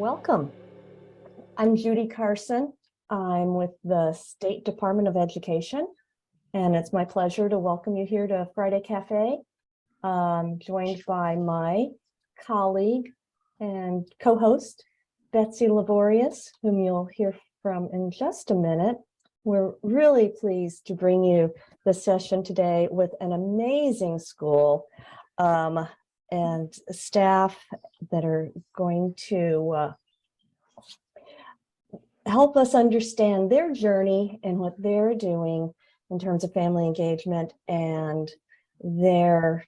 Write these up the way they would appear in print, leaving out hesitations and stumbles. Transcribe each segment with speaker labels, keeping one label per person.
Speaker 1: Welcome. I'm Judy Carson. I'm with the State Department of Education, and it's my pleasure to welcome you here to Friday Cafe, joined by my colleague and co-host, Betsy Laborious, whom you'll hear from in just a minute. We're really pleased to bring you the session today with an amazing school and staff that are going to help us understand their journey and what they're doing in terms of family engagement, and their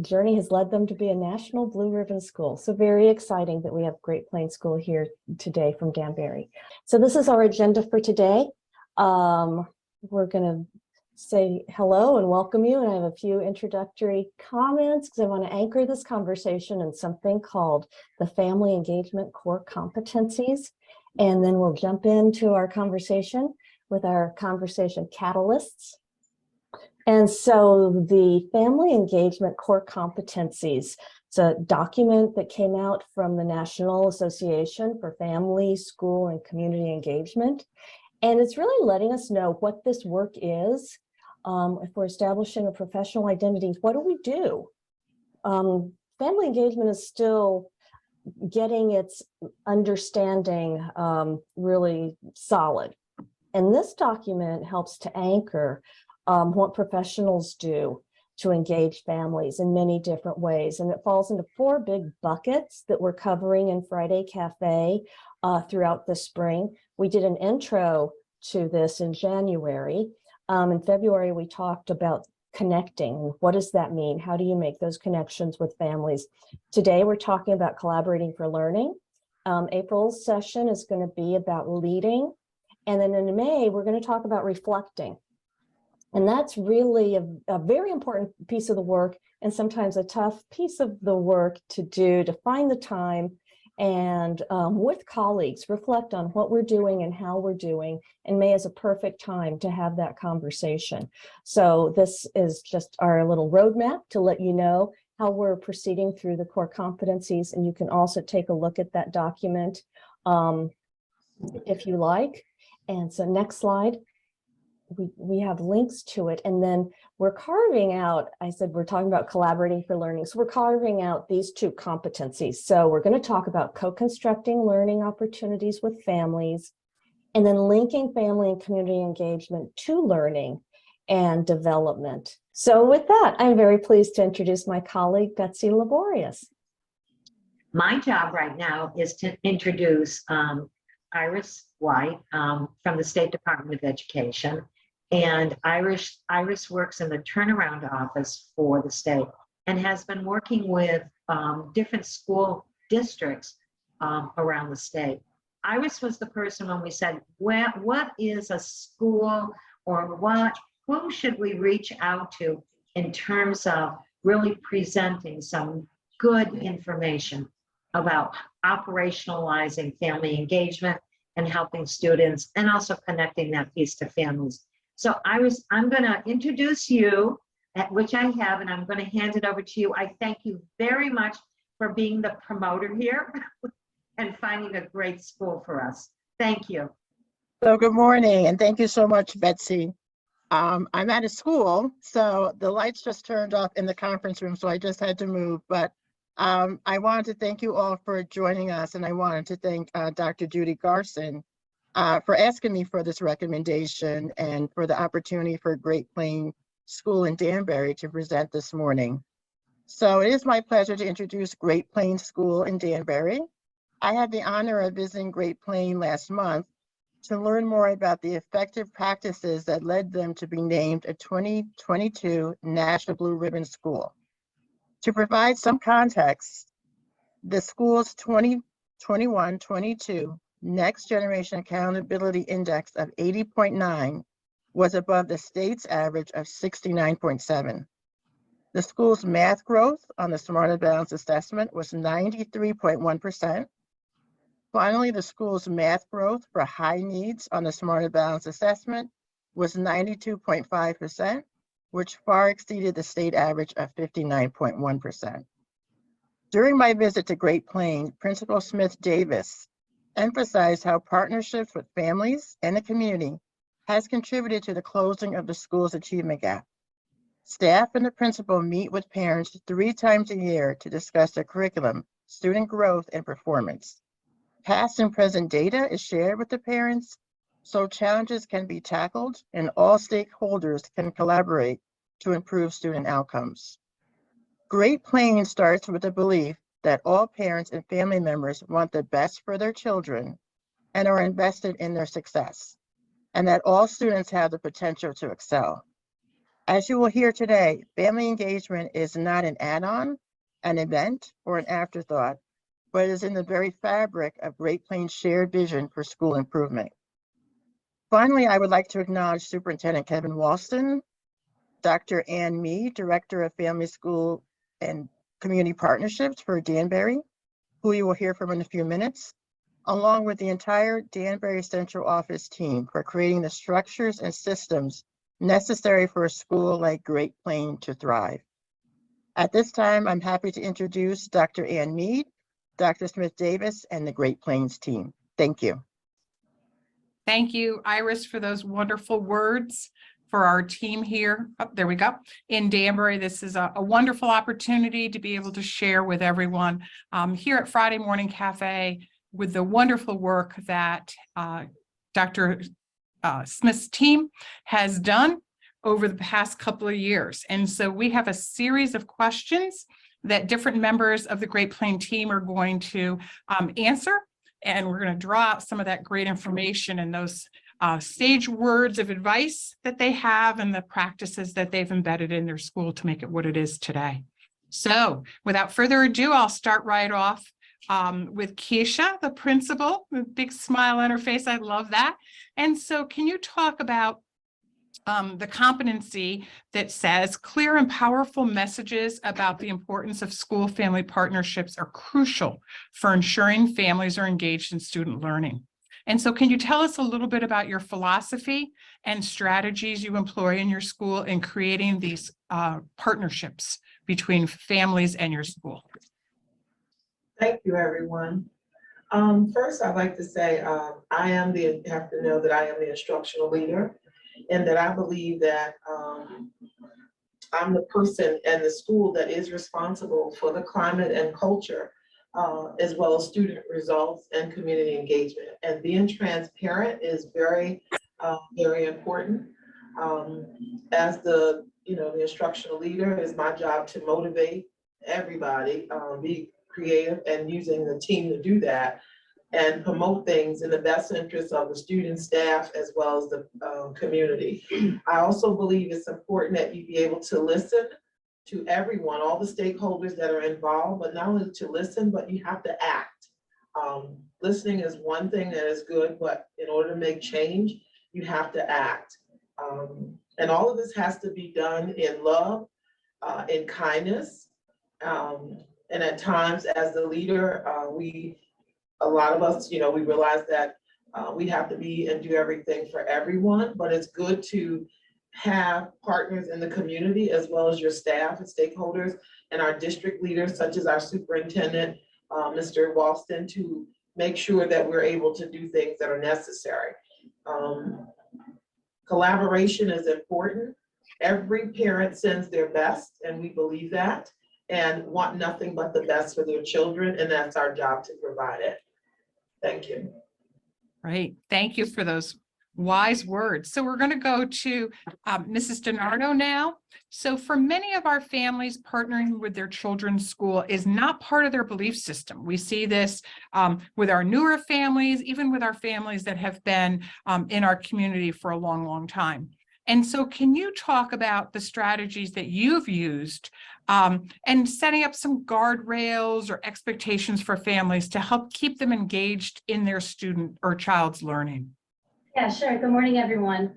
Speaker 1: journey has led them to be a national blue ribbon school. So very exciting that we have Great Plains School here today from Danbury. So this is our agenda for today. We're going to say hello and welcome you, and I have a few introductory comments because I want to anchor this conversation in something called the Family Engagement Core Competencies, and then we'll jump into our conversation with our conversation catalysts. And so the Family Engagement Core Competencies, it's a document that came out from the National Association for Family, School, and Community Engagement. And it's really letting us know what this work is. If we're establishing a professional identity, what do we do? Family engagement is still getting its understanding really solid. And this document helps to anchor what professionals do to engage families in many different ways. And it falls into 4 big buckets that we're covering in Friday Cafe throughout the spring. We did an intro to this in January. In February, we talked about connecting. What does that mean? How do you make those connections with families? Today, we're talking about collaborating for learning. April's session is going to be about leading. And then in May, we're going to talk about reflecting. And that's really a very important piece of the work, and sometimes a tough piece of the work to do, to find the time and with colleagues, reflect on what we're doing and how we're doing. And May is a perfect time to have that conversation. So this is just our little roadmap to let you know how we're proceeding through the core competencies. And you can also take a look at that document if you like. And so next slide. We have links to it, and then we're carving out, I said we're talking about collaborating for learning, so we're carving out these 2 competencies. So we're going to talk about co-constructing learning opportunities with families, and then linking family and community engagement to learning and development. So with that, I'm very pleased to introduce my colleague, Betsy Laborious.
Speaker 2: My job right now is to introduce Iris White from the State Department of Education. And Iris works in the turnaround office for the state and has been working with different school districts around the state. Iris was the person when we said, what is a school, or who should we reach out to in terms of really presenting some good information about operationalizing family engagement and helping students, and also connecting that piece to families. So Iris, I'm going to introduce you, which I have, and I'm going to hand it over to you. I thank you very much for being the promoter here and finding a great school for us. Thank you.
Speaker 3: So good morning, and thank you so much, Betsy. I'm at a school, so the lights just turned off in the conference room, so I just had to move. But I wanted to thank you all for joining us, and I wanted to thank Dr. Judy Carson for asking me for this recommendation and for the opportunity for Great Plains School in Danbury to present this morning. So it is my pleasure to introduce Great Plains School in Danbury. I had the honor of visiting Great Plains last month to learn more about the effective practices that led them to be named a 2022 National Blue Ribbon School. To provide some context, the school's 2021-22 Next Generation Accountability Index of 80.9 was above the state's average of 69.7. The school's math growth on the Smarter Balance Assessment was 93.1%. Finally, the school's math growth for high needs on the Smarter Balance Assessment was 92.5%, which far exceeded the state average of 59.1%. During my visit to Great Plains, Principal Smith Davis emphasized how partnerships with families and the community has contributed to the closing of the school's achievement gap. Staff and the principal meet with parents 3 times a year to discuss their curriculum, student growth, and performance. Past and present data is shared with the parents so challenges can be tackled and all stakeholders can collaborate to improve student outcomes. Great Plains starts with the belief that all parents and family members want the best for their children and are invested in their success, and that all students have the potential to excel. As you will hear today, family engagement is not an add-on, an event, or an afterthought, but is in the very fabric of Great Plains' shared vision for school improvement. Finally, I would like to acknowledge Superintendent Kevin Walston, Dr. Ann Mead, Director of Family, School, and Community Partnerships for Danbury, who you will hear from in a few minutes, along with the entire Danbury Central Office team for creating the structures and systems necessary for a school like Great Plains to thrive. At this time, I'm happy to introduce Dr. Ann Mead, Dr. Smith Davis, and the Great Plains team. Thank you.
Speaker 4: Thank you, Iris, for those wonderful words for our team here. Oh, there we go. In Danbury, this is a wonderful opportunity to be able to share with everyone here at Friday Morning Cafe with the wonderful work that Dr. Smith's team has done over the past couple of years. And so we have a series of questions that different members of the Great Plains team are going to answer. And we're going to draw out some of that great information and those sage words of advice that they have and the practices that they've embedded in their school to make it what it is today. So without further ado, I'll start right off with Keshai, the principal, with a big smile on her face. I love that. And so can you talk about the competency that says clear and powerful messages about the importance of school-family partnerships are crucial for ensuring families are engaged in student learning. And so can you tell us a little bit about your philosophy and strategies you employ in your school in creating these partnerships between families and your school?
Speaker 5: Thank you, everyone. First, I'd like to say you have to know that I am the instructional leader, and that I believe that I'm the person in the school that is responsible for the climate and culture, as well as student results and community engagement. And being transparent is very, very important. As the instructional leader, it is my job to motivate everybody, be creative, and using the team to do that, and promote things in the best interest of the student, staff, as well as the community. I also believe it's important that you be able to listen to everyone, all the stakeholders that are involved, but not only to listen, but you have to act. Listening is one thing that is good, but in order to make change, you have to act. And all of this has to be done in love, in kindness, and at times as the leader, a lot of us, we realize that we have to be and do everything for everyone, but it's good to have partners in the community as well as your staff and stakeholders and our district leaders, such as our superintendent, Mr. Walston, to make sure that we're able to do things that are necessary. Collaboration is important. Every parent sends their best, and we believe that, and want nothing but the best for their children, and that's our job to provide it. Thank you.
Speaker 4: Right. Thank you for those wise words. So we're going to go to Mrs. DiNardo now. So for many of our families, partnering with their children's school is not part of their belief system. We see this with our newer families, even with our families that have been in our community for a long, long time. And so can you talk about the strategies that you've used and setting up some guardrails or expectations for families to help keep them engaged in their student or child's learning?
Speaker 6: Yeah, sure. Good morning, everyone.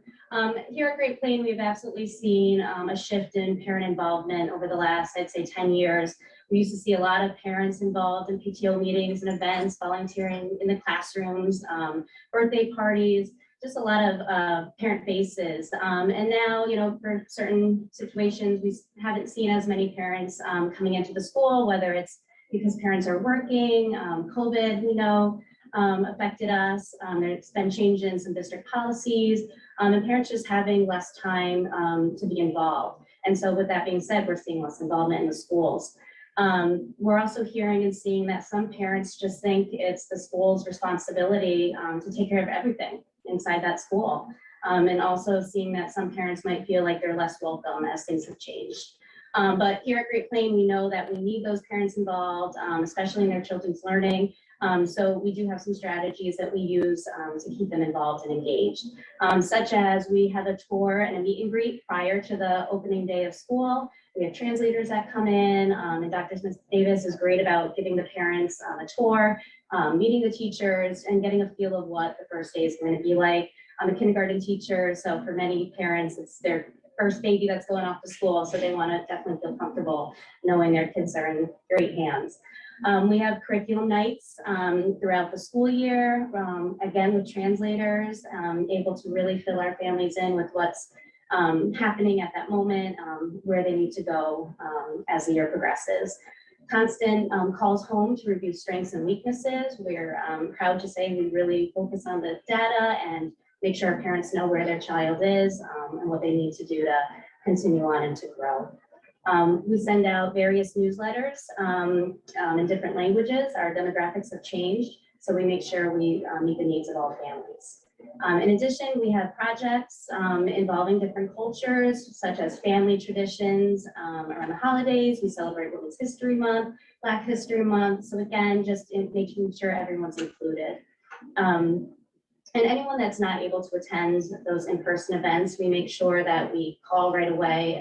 Speaker 6: Here at Great Plains, we've absolutely seen a shift in parent involvement over the last, I'd say, 10 years. We used to see a lot of parents involved in PTO meetings and events, volunteering in the classrooms, birthday parties, just a lot of parent faces. And now, for certain situations, we haven't seen as many parents coming into the school, whether it's because parents are working. COVID, we know, affected us. There's been change in some district policies, and parents just having less time to be involved. And so with that being said, we're seeing less involvement in the schools. We're also hearing and seeing that some parents just think it's the school's responsibility to take care of everything inside that school. And also seeing that some parents might feel like they're less welcome as things have changed. But here at Great Plain, we know that we need those parents involved, especially in their children's learning. So we do have some strategies that we use to keep them involved and engaged, such as we have a tour and a meet and greet prior to the opening day of school. We have translators that come in, and Dr. Smith Davis is great about giving the parents a tour, meeting the teachers, and getting a feel of what the first day is going to be like. I'm a kindergarten teacher, so for many parents, it's their first baby that's going off to school, so they want to definitely feel comfortable knowing their kids are in great hands. We have curriculum nights throughout the school year, again with translators, able to really fill our families in with what's happening at that moment, where they need to go as the year progresses. Constant calls home to review strengths and weaknesses. We're proud to say we really focus on the data and make sure our parents know where their child is and what they need to do to continue on and to grow. We send out various newsletters in different languages. Our demographics have changed, so we make sure we meet the needs of all families. In addition, we have projects involving different cultures, such as family traditions around the holidays. We celebrate Women's History Month, Black History Month. So again, just making sure everyone's included. And anyone that's not able to attend those in-person events, we make sure that we call right away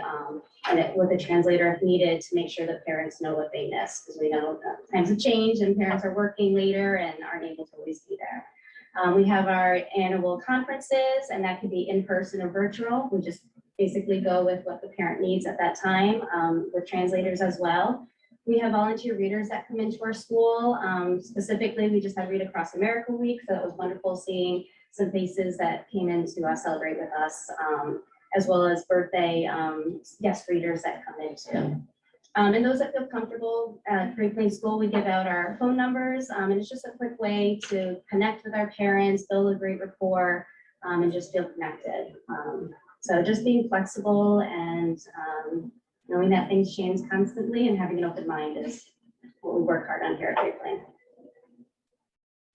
Speaker 6: with a translator if needed to make sure that parents know what they missed, because we know times have changed and parents are working later and aren't able to always be there. We have our annual conferences, and that could be in-person or virtual. We just basically go with what the parent needs at that time, with translators as well. We have volunteer readers that come into our school. Specifically, we just had Read Across America Week, so it was wonderful seeing some faces that came in to celebrate with us, as well as birthday guest readers that come in too. And those that feel comfortable at Great Plain School, we give out our phone numbers, and it's just a quick way to connect with our parents, build a great rapport, and just feel connected. So just being flexible and knowing that things change constantly and having an open mind is what we work hard on here at Great Plain.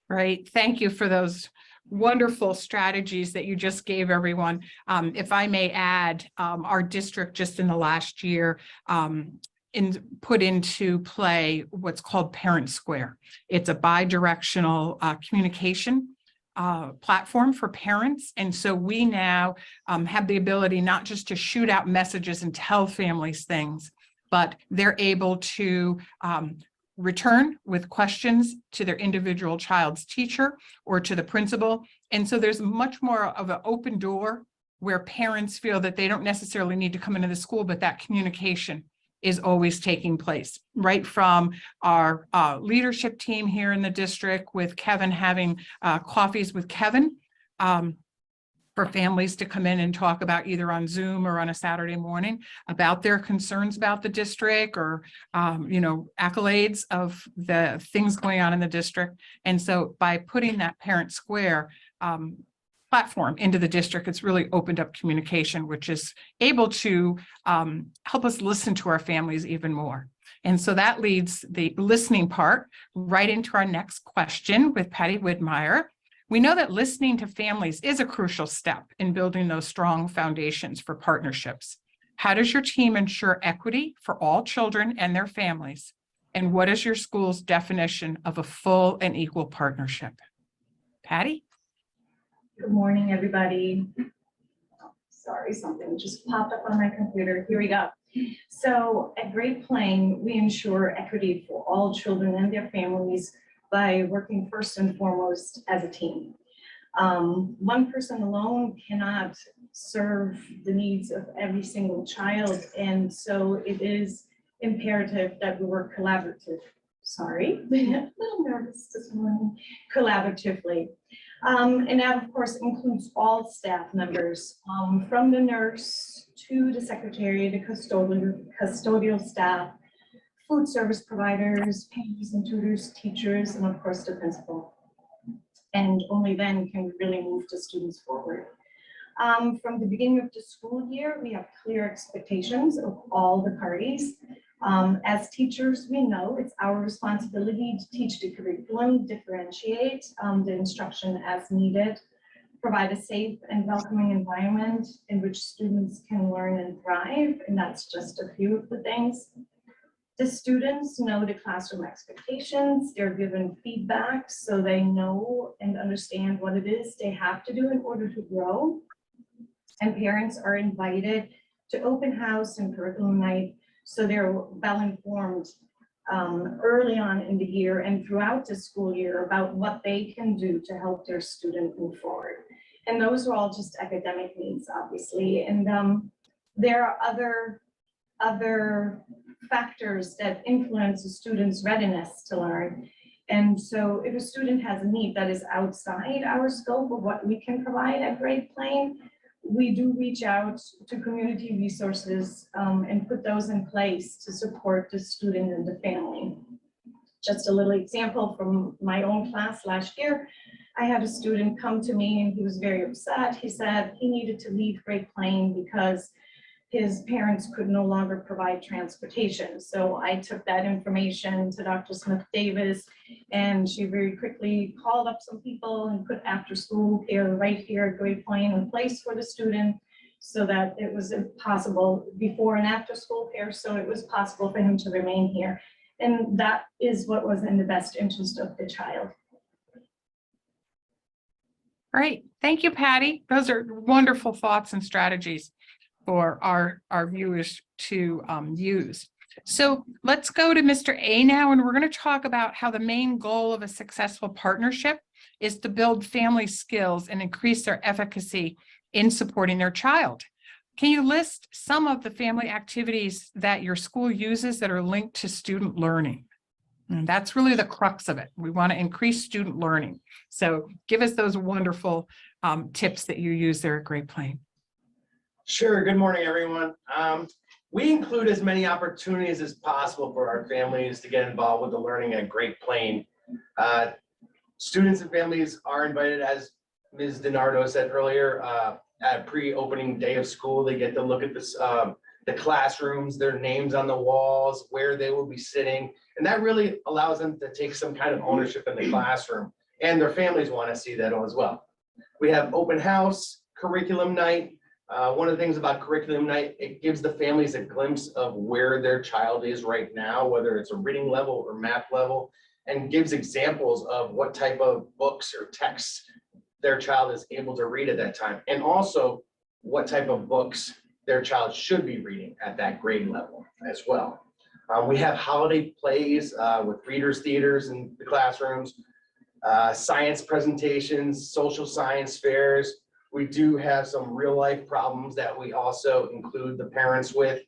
Speaker 4: Right. Thank you for those wonderful strategies that you just gave everyone. If I may add, our district just in the last year put into play what's called Parent Square. It's a bi-directional communication platform for parents. And so we now have the ability not just to shoot out messages and tell families things, but they're able to return with questions to their individual child's teacher or to the principal. And so there's much more of an open door where parents feel that they don't necessarily need to come into the school, but that communication is always taking place, right from our leadership team here in the district, with Kevin having coffees with Kevin for families to come in and talk about, either on Zoom or on a Saturday morning, about their concerns about the district, or accolades of the things going on in the district. And so by putting that Parent Square platform into the district, it's really opened up communication, which is able to help us listen to our families even more. And so that leads the listening part right into our next question with Patty Widmayer. We know that listening to families is a crucial step in building those strong foundations for partnerships. How does your team ensure equity for all children and their families? And what is your school's definition of a full and equal partnership? Patty?
Speaker 7: Good morning, everybody. Sorry, something just popped up on my computer. Here we go. So at Great Plain, we ensure equity for all children and their families by working first and foremost as a team. One person alone cannot serve the needs of every single child, and so it is imperative that we work collaboratively. Sorry, a little nervous this morning. Collaboratively. And that, of course, includes all staff members, from the nurse to the secretary, the custodial staff, food service providers, parents and tutors, teachers, and of course the principal. And only then can we really move the students forward. From the beginning of the school year, we have clear expectations of all the parties. As teachers, we know it's our responsibility to teach the curriculum, differentiate the instruction as needed, provide a safe and welcoming environment in which students can learn and thrive, and that's just a few of the things. The students know the classroom expectations, they're given feedback so they know and understand what it is they have to do in order to grow. And parents are invited to open house and curriculum night so they're well informed early on in the year and throughout the school year about what they can do to help their student move forward. And those are all just academic needs, obviously. And there are other factors that influence a student's readiness to learn. And so if a student has a need that is outside our scope of what we can provide at Great Plain, we do reach out to community resources and put those in place to support the student and the family. Just a little example from my own class last year, I had a student come to me and he was very upset. He said he needed to leave Great Plain because his parents could no longer provide transportation. So I took that information to Dr. Smith-Davis, and she very quickly called up some people and put after school care right here at Great Plain in place for the student so that it was possible before and after school care. So it was possible for him to remain here. And that is what was in the best interest of the child.
Speaker 4: Great. Thank you, Patty. Those are wonderful thoughts and strategies for our viewers to use. So let's go to Mr. A now, and we're going to talk about how the main goal of a successful partnership is to build family skills and increase their efficacy in supporting their child. Can you list some of the family activities that your school uses that are linked to student learning? And that's really the crux of it. We want to increase student learning. So give us those wonderful tips that you use there at Great Plain.
Speaker 8: Sure. Good morning, everyone. We include as many opportunities as possible for our families to get involved with the learning at Great Plain. Students and families are invited, as Ms. DiNardo said earlier, at pre-opening day of school. They get to look at this, the classrooms, their names on the walls, where they will be sitting. And that really allows them to take some kind of ownership in the classroom. And their families want to see that as well. We have open house, curriculum night. One of the things about curriculum night, it gives the families a glimpse of where their child is right now, whether it's a reading level or math level, and gives examples of what type of books or texts their child is able to read at that time, and also what type of books their child should be reading at that grade level as well. We have holiday plays with readers' theaters in the classrooms, science presentations, social science fairs. We do have some real life problems that we also include the parents with.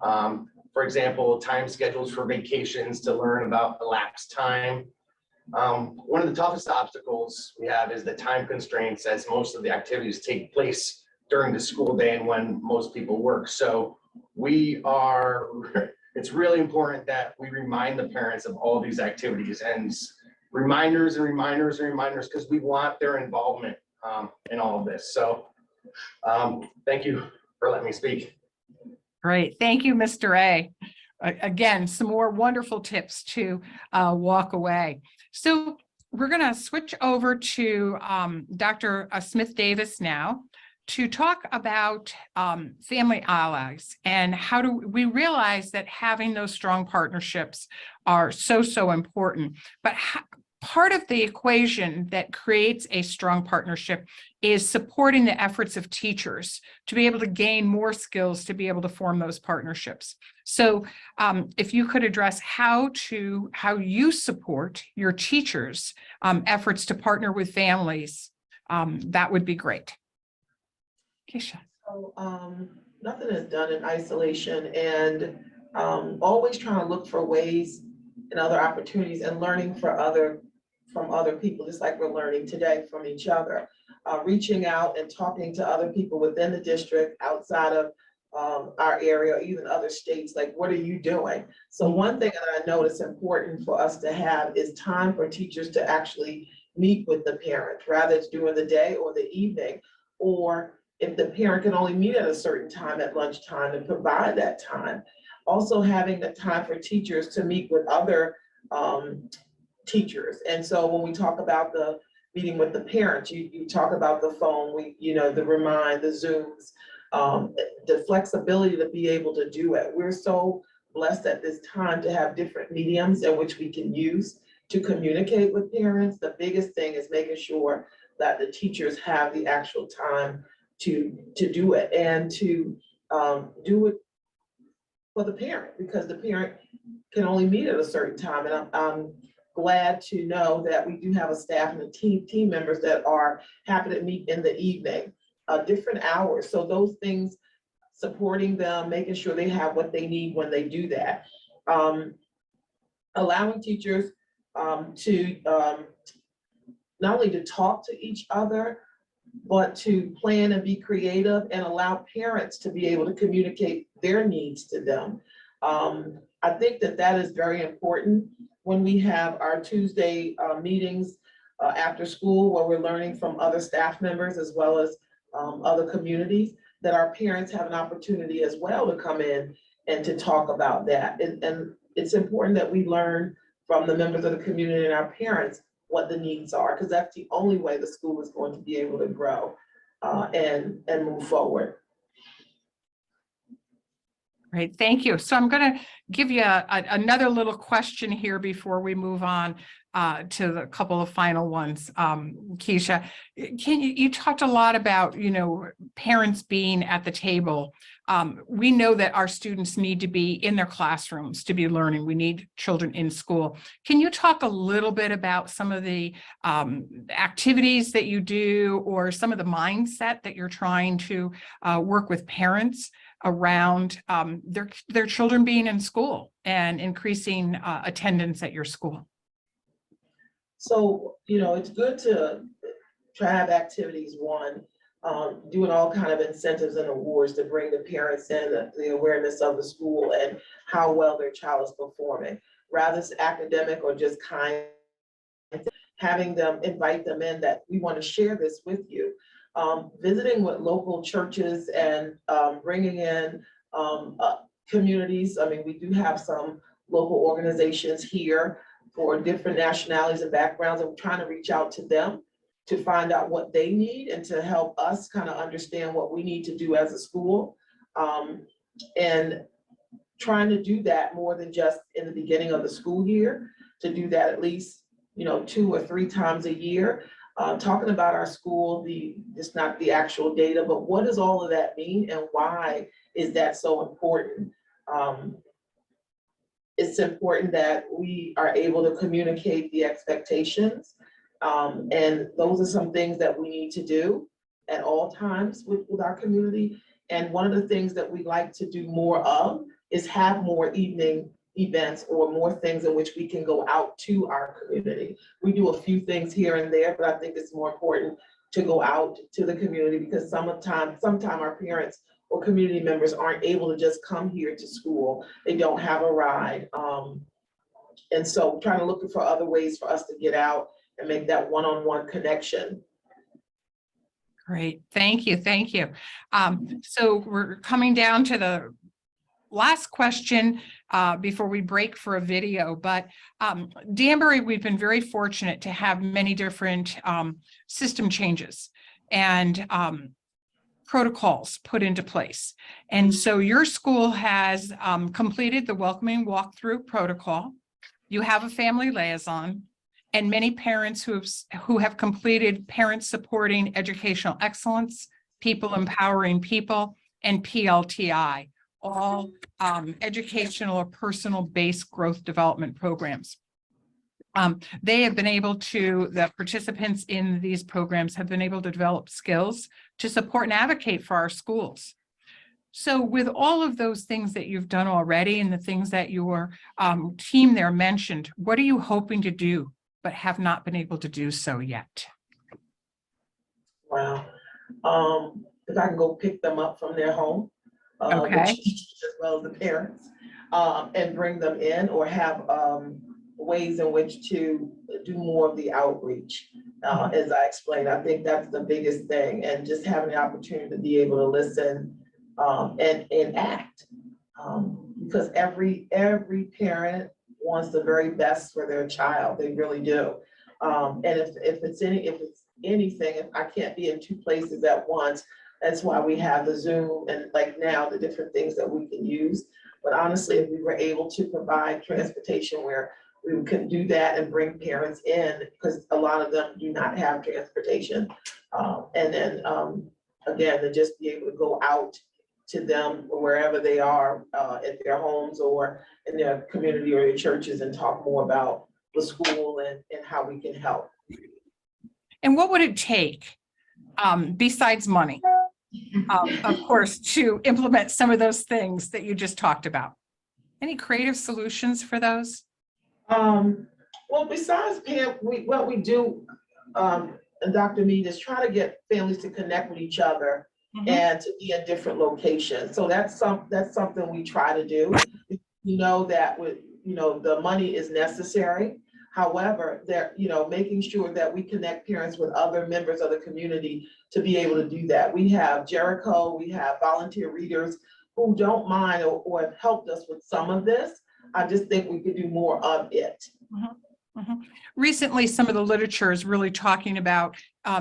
Speaker 8: For example, time schedules for vacations to learn about elapsed time. One of the toughest obstacles we have is the time constraints, as most of the activities take place during the school day and when most people work. So it's really important that we remind the parents of all these activities, and reminders and reminders and reminders, because we want their involvement in all of this. So thank you for letting me speak.
Speaker 4: Great. Thank you, Mr. A. Again, some more wonderful tips to walk away. So we're going to switch over to Dr. Smith-Davis now to talk about family allies and how do we realize that having those strong partnerships are so important. But part of the equation that creates a strong partnership is supporting the efforts of teachers to be able to gain more skills to be able to form those partnerships. So if you could address how you support your teachers' efforts to partner with families, that would be great. Keshai.
Speaker 5: So nothing is done in isolation, and always trying to look for ways and other opportunities and learning from other people, just like we're learning today from each other. Reaching out and talking to other people within the district, outside of our area, or even other states, like, what are you doing? So one thing that I know that's important for us to have is time for teachers to actually meet with the parent, rather it's during the day or the evening, or if the parent can only meet at a certain time at lunchtime, and provide that time. Also having the time for teachers to meet with other teachers. And so when we talk about the meeting with the parents, you talk about the phone, the remind, the Zooms, the flexibility to be able to do it. We're so blessed at this time to have different mediums in which we can use to communicate with parents. The biggest thing is making sure that the teachers have the actual time to do it, and to do it for the parent, because the parent can only meet at a certain time. And I'm glad to know that we do have a staff and a team members that are happy to meet in the evening, different hours. So those things, supporting them, making sure they have what they need when they do that. Allowing teachers to not only to talk to each other, but to plan and be creative, and allow parents to be able to communicate their needs to them. I think that is very important when we have our Tuesday meetings after school, where we're learning from other staff members as well as other communities, that our parents have an opportunity as well to come in and to talk about that. And it's important that we learn from the members of the community and our parents what the needs are, because that's the only way the school is going to be able to grow and move forward.
Speaker 4: Great, thank you. So I'm going to give you another little question here before we move on to the couple of final ones. Keshai, you talked a lot about, parents being at the table. We know that our students need to be in their classrooms to be learning. We need children in school. Can you talk a little bit about some of the activities that you do, or some of the mindset that you're trying to work with parents around their children being in school and increasing attendance at your school?
Speaker 5: So, it's good to try to have activities, doing all kind of incentives and awards to bring the parents in, the awareness of the school and how well their child is performing. Rather it's academic or just kind, having them, invite them in, that we want to share this with you. Visiting with local churches and bringing in communities. I mean, we do have some local organizations here for different nationalities and backgrounds, and we're trying to reach out to them to find out what they need and to help us kind of understand what we need to do as a school. And trying to do that more than just in the beginning of the school year, to do that at least, 2 or 3 times a year. Talking about our school, it's not the actual data, but what does all of that mean and why is that so important? It's important that we are able to communicate the expectations. And those are some things that we need to do at all times with our community. And one of the things that we like to do more of is have more evening events or more things in which we can go out to our community. We do a few things here and there, but I think it's more important to go out to the community, because sometimes our parents or community members aren't able to just come here to school. They don't have a ride. And so trying to look for other ways for us to get out and make that one-on-one connection.
Speaker 4: Great, thank you, thank you. So we're coming down to the last question before we break for a video, but Danbury, we've been very fortunate to have many different system changes and protocols put into place. And so your school has completed the welcoming walkthrough protocol. You have a family liaison, and many parents who have completed parents supporting educational excellence, people empowering people, and PLTI, all educational or personal-based growth development programs. They have been able to, the participants in these programs have been able to develop skills to support and advocate for our schools. So with all of those things that you've done already and the things that your team there mentioned, what are you hoping to do but have not been able to do so yet?
Speaker 5: Wow. If I can go pick them up from their home,
Speaker 4: Okay.
Speaker 5: which as well as the parents, and bring them in or have ways in which to do more of the outreach. As I explained, I think that's the biggest thing, and just having the opportunity to be able to listen and act. Because every parent wants the very best for their child, they really do. And if it's anything, if I can't be in two places at once, that's why we have the Zoom and like now the different things that we can use. But honestly, if we were able to provide transportation where we can do that and bring parents in, because a lot of them do not have transportation. And then again, to just be able to go out to them wherever they are, at their homes or in their community or their churches, and talk more about the school and how we can help.
Speaker 4: And what would it take, besides money, of course, to implement some of those things that you just talked about? Any creative solutions for those?
Speaker 5: Well, besides Pam, what we do, and Dr. Mead, is try to get families to connect with each other and to be in different locations. So that's something we try to do. You know that with, the money is necessary. However, making sure that we connect parents with other members of the community to be able to do that. We have Jericho, we have volunteer readers who don't mind or have helped us with some of this. I just think we could do more of it.
Speaker 4: Recently, some of the literature is really talking about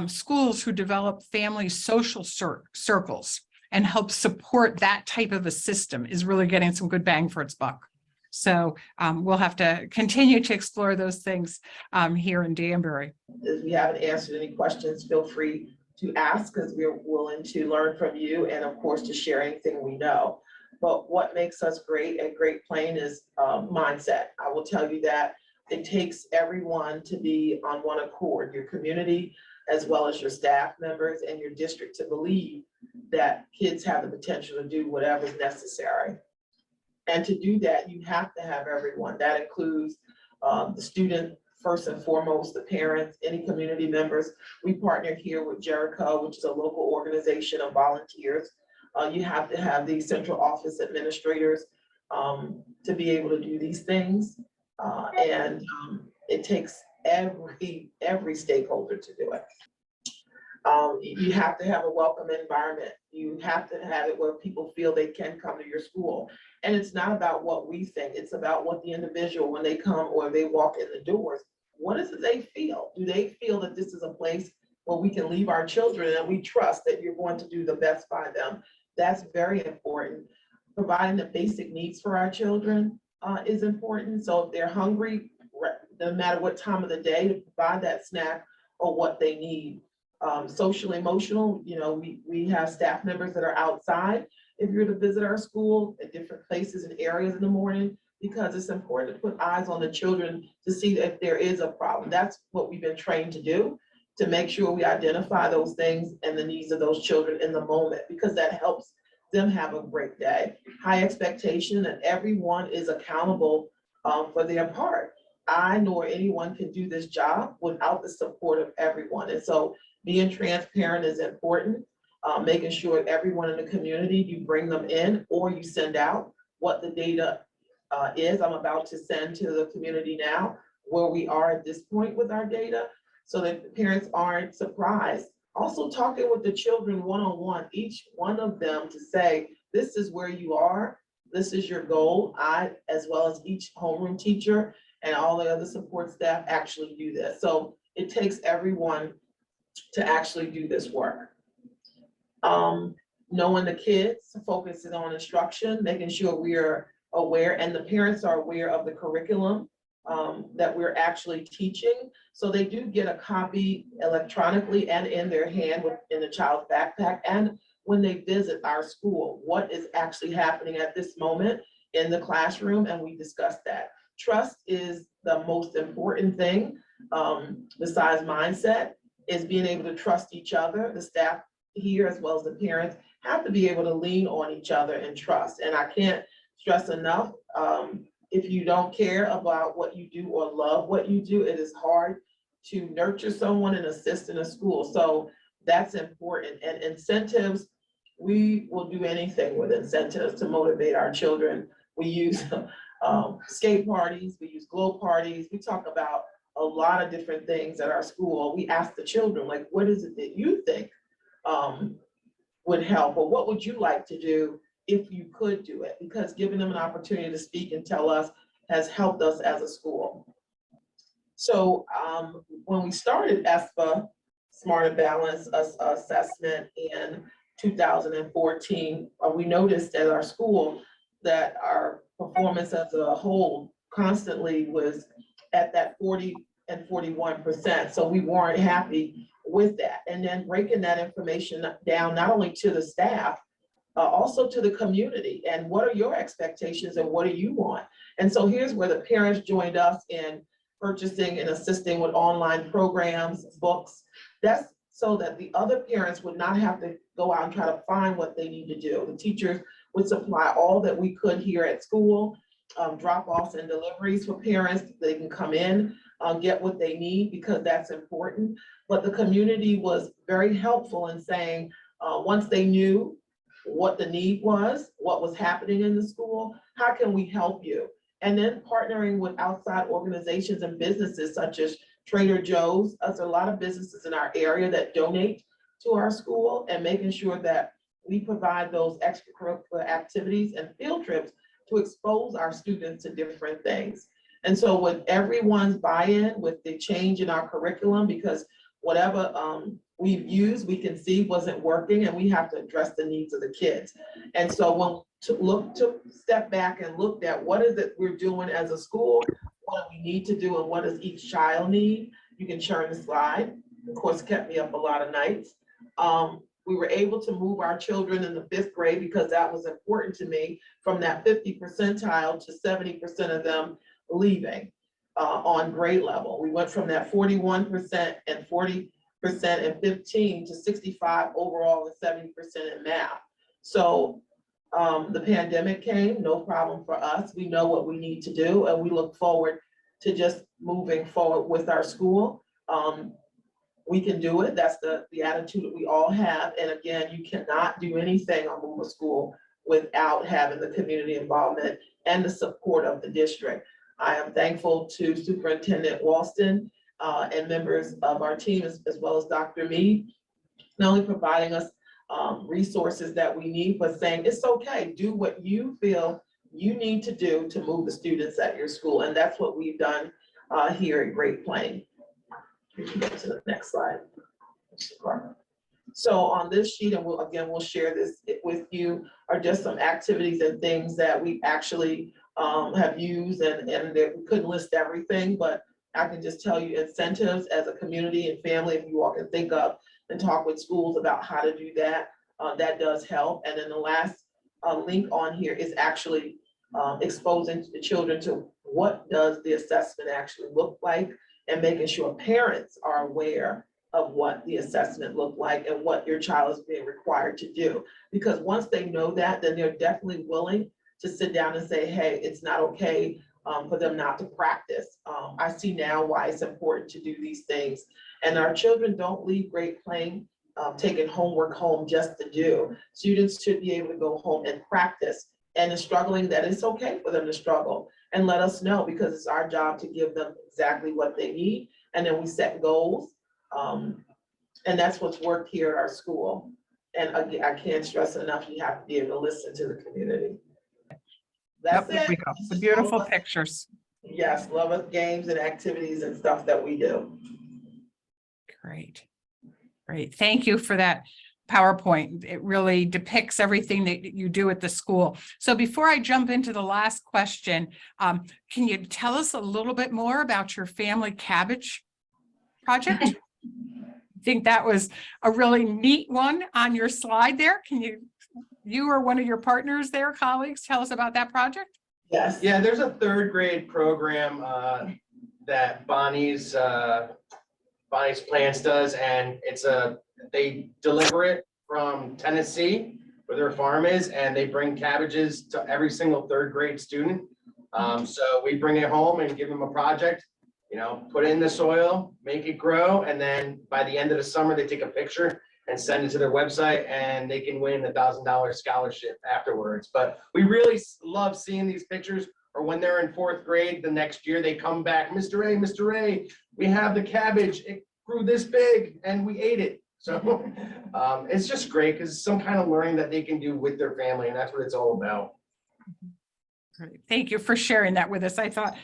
Speaker 4: schools who develop family social circles and help support that type of a system is really getting some good bang for its buck. So we'll have to continue to explore those things here in Danbury.
Speaker 5: If you haven't answered any questions, feel free to ask, because we're willing to learn from you and of course to share anything we know. But what makes us great at Great Plain is mindset. I will tell you that it takes everyone to be on one accord, your community, as well as your staff members and your district, to believe that kids have the potential to do whatever is necessary. And to do that, you have to have everyone. That includes the student, first and foremost, the parents, any community members. We partner here with Jericho, which is a local organization of volunteers. You have to have the central office administrators to be able to do these things. And it takes every stakeholder to do it. You have to have a welcome environment. You have to have it where people feel they can come to your school. And it's not about what we think, it's about what the individual, when they come or they walk in the doors, what is it they feel? Do they feel that this is a place where we can leave our children and we trust that you're going to do the best by them? That's very important. Providing the basic needs for our children is important. So if they're hungry, no matter what time of the day, to provide that snack or what they need. Social, emotional, we have staff members that are outside if you're to visit our school at different places and areas in the morning, because it's important to put eyes on the children to see if there is a problem. That's what we've been trained to do, to make sure we identify those things and the needs of those children in the moment, because that helps them have a great day. High expectation that everyone is accountable for their part. I nor anyone can do this job without the support of everyone. And so being transparent is important. Making sure everyone in the community, you bring them in or you send out what the data is. I'm about to send to the community now where we are at this point with our data, so that parents aren't surprised. Also talking with the children one-on-one, each one of them, to say, this is where you are, this is your goal. I, as well as each homeroom teacher and all the other support staff, actually do this. So it takes everyone to actually do this work. Knowing the kids, focusing on instruction, making sure we are aware and the parents are aware of the curriculum that we're actually teaching. So they do get a copy electronically and in their hand in the child's backpack. And when they visit our school, what is actually happening at this moment in the classroom, and we discuss that. Trust is the most important thing, besides mindset, is being able to trust each other. The staff here, as well as the parents, have to be able to lean on each other and trust. And I can't stress enough, if you don't care about what you do or love what you do, it is hard to nurture someone and assist in a school. So that's important. And incentives, we will do anything with incentives to motivate our children. We use skate parties, we use glow parties, we talk about a lot of different things at our school. We ask the children, like, what is it that you think would help, or what would you like to do if you could do it? Because giving them an opportunity to speak and tell us has helped us as a school. So when we started ESPA, Smart and Balanced Assessment in 2014, we noticed at our school that our performance as a whole constantly was at that 40 and 41%. So we weren't happy with that. And then breaking that information down, not only to the staff, also to the community, and what are your expectations and what do you want? And so here's where the parents joined us in purchasing and assisting with online programs, books. That's so that the other parents would not have to go out and try to find what they need to do. The teachers would supply all that we could here at school, drop-offs and deliveries for parents. They can come in, get what they need, because that's important. But the community was very helpful in saying, once they knew what the need was, what was happening in the school, how can we help you? And then partnering with outside organizations and businesses such as Trader Joe's. There's a lot of businesses in our area that donate to our school, and making sure that we provide those extracurricular activities and field trips to expose our students to different things. And so with everyone's buy-in, with the change in our curriculum, because whatever we've used, we can see wasn't working, and we have to address the needs of the kids. And so when to step back and looked at what is it we're doing as a school, what do we need to do, and what does each child need? You can turn the slide. Of course, it kept me up a lot of nights. We were able to move our children in the 5th grade, because that was important to me, from that 50 percentile to 70% of them leaving on grade level. We went from that 41% and 40% and 15 to 65 overall and 70% in math. So the pandemic came, no problem for us. We know what we need to do, and we look forward to just moving forward with our school. We can do it. That's the attitude that we all have. And again, you cannot do anything on Move a School without having the community involvement and the support of the district. I am thankful to Superintendent Walston and members of our team, as well as Dr. Mead, not only providing us resources that we need, but saying it's okay, do what you feel you need to do to move the students at your school. And that's what we've done here at Great Plain. We can go to the next slide. So on this sheet, and we'll share this with you, are just some activities and things that we actually have used, and we couldn't list everything, but I can just tell you incentives as a community and family, if you all can think of and talk with schools about how to do that, that does help. And then the last link on here is actually exposing the children to what does the assessment actually look like, and making sure parents are aware of what the assessment looked like and what your child is being required to do. Because once they know that, then they're definitely willing to sit down and say, hey, it's not okay for them not to practice. I see now why it's important to do these things. And our children don't leave Great Plain taking homework home just to do. Students should be able to go home and practice, and in struggling, that it's okay for them to struggle, and let us know, because it's our job to give them exactly what they need. And then we set goals. And that's what's worked here at our school. And again, I can't stress enough, you have to be able to listen to the community. That's
Speaker 4: Yep, there we
Speaker 5: it.
Speaker 4: go. The beautiful pictures.
Speaker 5: Yes, love of games and activities and stuff that we do.
Speaker 4: Great. Great. Thank you for that PowerPoint. It really depicts everything that you do at the school. So before I jump into the last question, can you tell us a little bit more about your family cabbage project? I think that was a really neat one on your slide there. Can you or one of your partners there, colleagues, tell us about that project?
Speaker 5: Yes.
Speaker 8: Yeah, there's a 3rd grade program that Bonnie's Plants does, and they deliver it from Tennessee, where their farm is, and they bring cabbages to every single 3rd grade student. So we bring it home and give them a project, put it in the soil, make it grow, and then by the end of the summer, they take a picture and send it to their website, and they can win $1,000 scholarship afterwards. But we really love seeing these pictures, or when they're in 4th grade, the next year they come back, Mr. A, we have the cabbage, it grew this big and we ate it. So it's just great because it's some kind of learning that they can do with their family, and that's what it's all about.
Speaker 4: Great. Thank you for sharing that with us. I thought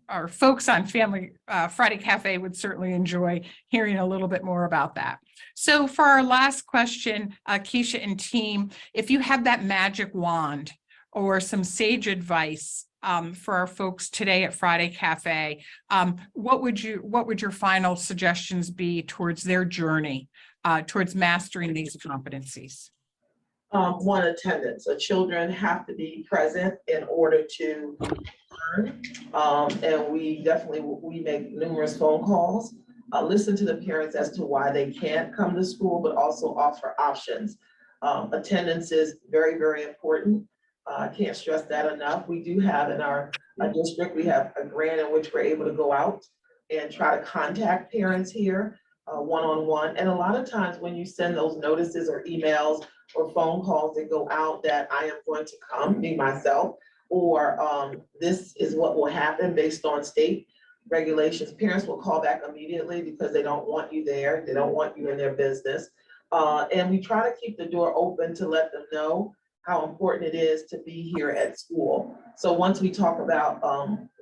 Speaker 4: our folks on Family Friday Cafe would certainly enjoy hearing a little bit more about that. So for our last question, Keisha and team, if you have that magic wand or some sage advice for our folks today at Friday Cafe, what would your final suggestions be towards their journey towards mastering these competencies?
Speaker 5: One, attendance. So children have to be present in order to learn. And we make numerous phone calls, listen to the parents as to why they can't come to school, but also offer options. Attendance is very, very important. I can't stress that enough. We do have in our district, we have a grant in which we're able to go out and try to contact parents here one-on-one. And a lot of times when you send those notices or emails or phone calls that go out that I am going to come, be myself, or this is what will happen based on state regulations, parents will call back immediately because they don't want you there. They don't want you in their business. And we try to keep the door open to let them know how important it is to be here at school. So once we talk about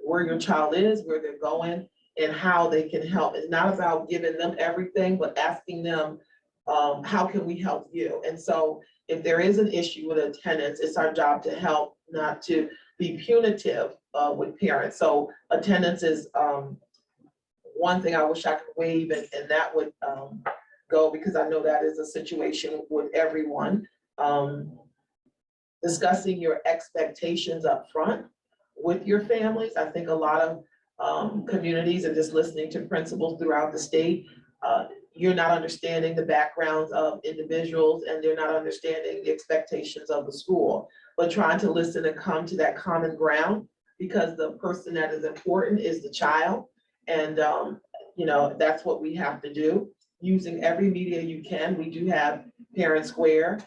Speaker 5: where your child is, where they're going, and how they can help, it's not about giving them everything, but asking them, how can we help you? And so if there is an issue with attendance, it's our job to help, not to be punitive with parents. So attendance is one thing I wish I could waive, and that would go, because I know that is a situation with everyone. Discussing your expectations up front with your families. I think a lot of communities, and just listening to principals throughout the state, you're not understanding the backgrounds of individuals, and they're not understanding the expectations of the school, but trying to listen and come to that common ground, because the person that is important is the child. And that's what we have to do, using every media you can. We do have Parent Square.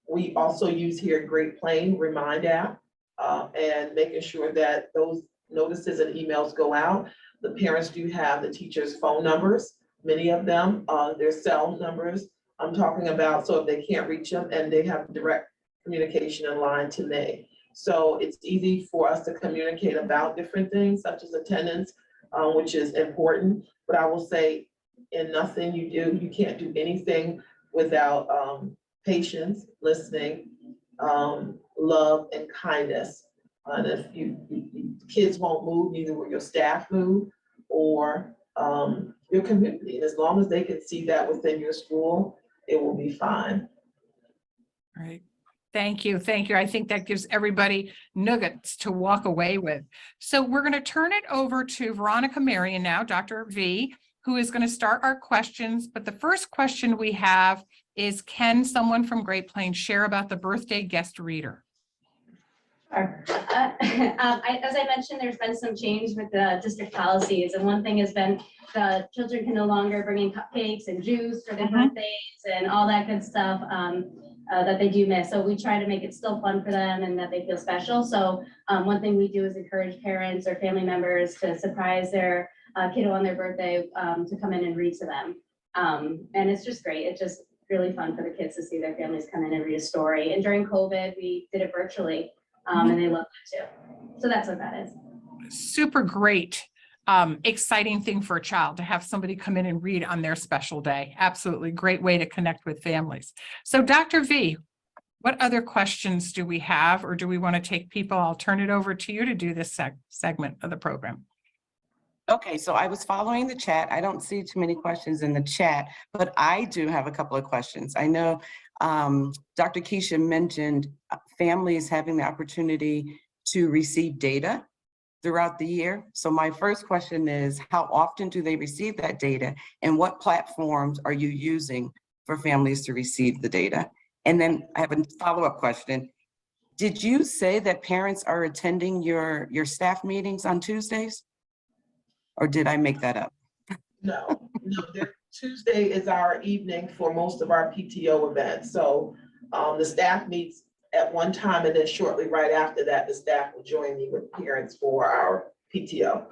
Speaker 5: We also use here Great Plain Remind app, and making sure that those notices and emails go out. The parents do have the teachers' phone numbers, many of them, their cell numbers I'm talking about, so if they can't reach them, and they have direct communication in line to me. So it's easy for us to communicate about different things such as attendance, which is important. But I will say, in nothing you do, you can't do anything without patience, listening, love, and kindness. And if kids won't move, neither will your staff move, or your community. And as long as they can see that within your school, it will be fine.
Speaker 4: All right. Thank you. Thank you. I think that gives everybody nuggets to walk away with. So we're going to turn it over to Veronica Marion now, Dr. V, who is going to start our questions. But the first question we have is, can someone from Great Plains share about the birthday guest reader?
Speaker 6: Sure. As I mentioned, there's been some change with the district policies, and one thing has been the children can no longer bring in cupcakes and juice for their birthdays and all that good stuff that they do miss. So we try to make it still fun for them and that they feel special. So one thing we do is encourage parents or family members to surprise their kiddo on their birthday to come in and read to them. And it's just great. It's just really fun for the kids to see their families come in and read a story. And during COVID, we did it virtually. And they loved it too. So that's what that is.
Speaker 4: Super great, exciting thing for a child to have somebody come in and read on their special day. Absolutely great way to connect with families. So Dr. V, what other questions do we have, or do we want to take people? I'll turn it over to you to do this segment of the program.
Speaker 9: Okay, so I was following the chat. I don't see too many questions in the chat, but I do have a couple of questions. I know Dr. Keisha mentioned families having the opportunity to receive data throughout the year. So my first question is, how often do they receive that data, and what platforms are you using for families to receive the data? And then I have a follow-up question. Did you say that parents are attending your staff meetings on Tuesdays? Or did I make that up?
Speaker 5: No, Tuesday is our evening for most of our PTO events. So the staff meets at one time, and then shortly right after that, the staff will join me with parents for our PTO.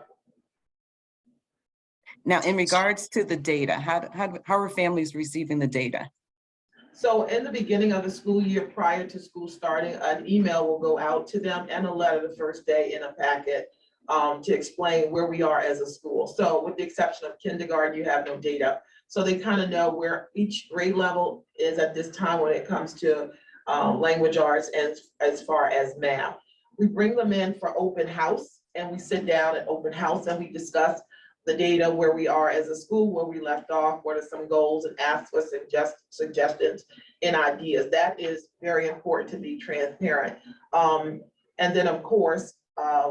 Speaker 9: Now, in regards to the data, how are families receiving the data?
Speaker 5: So in the beginning of the school year, prior to school starting, an email will go out to them and a letter the first day in a packet to explain where we are as a school. So with the exception of kindergarten, you have no data. So they kind of know where each grade level is at this time when it comes to language arts and as far as math. We bring them in for open house, and we sit down at open house and we discuss the data, where we are as a school, where we left off, what are some goals, and ask for suggestions and ideas. That is very important to be transparent. And then of course,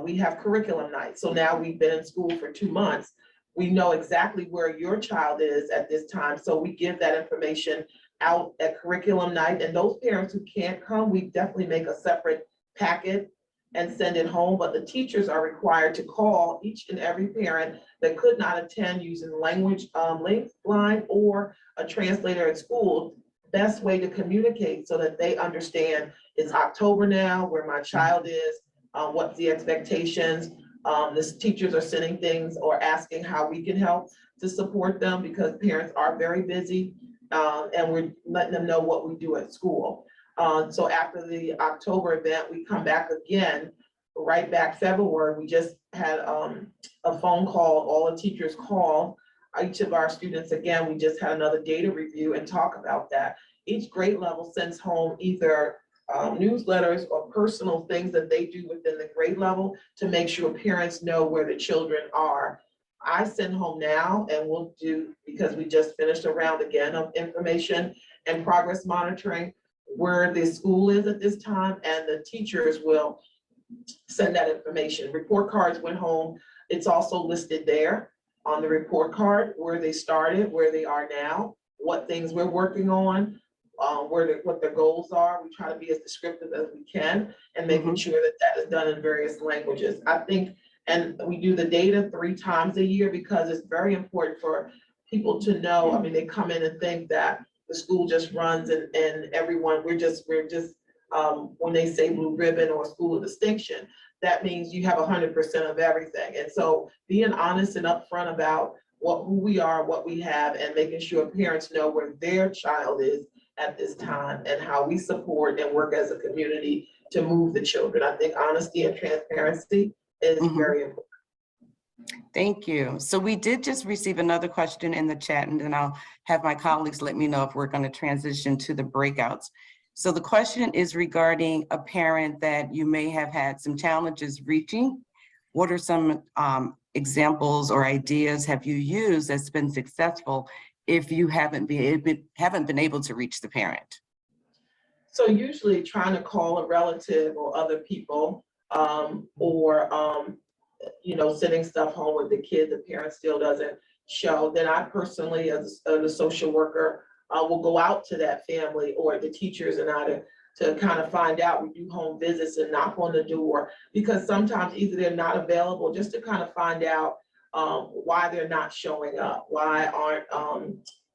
Speaker 5: we have curriculum night. So now we've been in school for 2 months. We know exactly where your child is at this time. So we give that information out at curriculum night, and those parents who can't come, we definitely make a separate packet and send it home, but the teachers are required to call each and every parent that could not attend using language link line or a translator at school. Best way to communicate so that they understand it's October now, where my child is, what's the expectations. The teachers are sending things or asking how we can help to support them, because parents are very busy, and we're letting them know what we do at school. So after the October event, we come back again, right back February. We just had a phone call, all the teachers called each of our students again. We just had another data review and talk about that. Each grade level sends home either newsletters or personal things that they do within the grade level to make sure parents know where the children are. I send home now, and we'll do, because we just finished a round again of information and progress monitoring, where the school is at this time, and the teachers will send that information. Report cards went home. It's also listed there on the report card where they started, where they are now, what things we're working on, what their goals are. We try to be as descriptive as we can, and making sure that that is done in various languages. I think, and we do the data 3 times a year, because it's very important for people to know. I mean, they come in and think that the school just runs and everyone, we're just when they say blue ribbon or school of distinction, that means you have 100% of everything. And so being honest and upfront about who we are, what we have, and making sure parents know where their child is at this time and how we support and work as a community to move the children. I think honesty and transparency is very important.
Speaker 9: Thank you. So we did just receive another question in the chat, and then I'll have my colleagues let me know if we're going to transition to the breakouts. So the question is regarding a parent that you may have had some challenges reaching. What are some examples or ideas have you used that's been successful if you haven't been able to reach the parent?
Speaker 5: So usually trying to call a relative or other people, or sending stuff home with the kid, the parent still doesn't show. Then I personally, as a social worker, will go out to that family or the teachers and I to kind of find out. We do home visits and knock on the door, because sometimes either they're not available, just to kind of find out why they're not showing up, why aren't,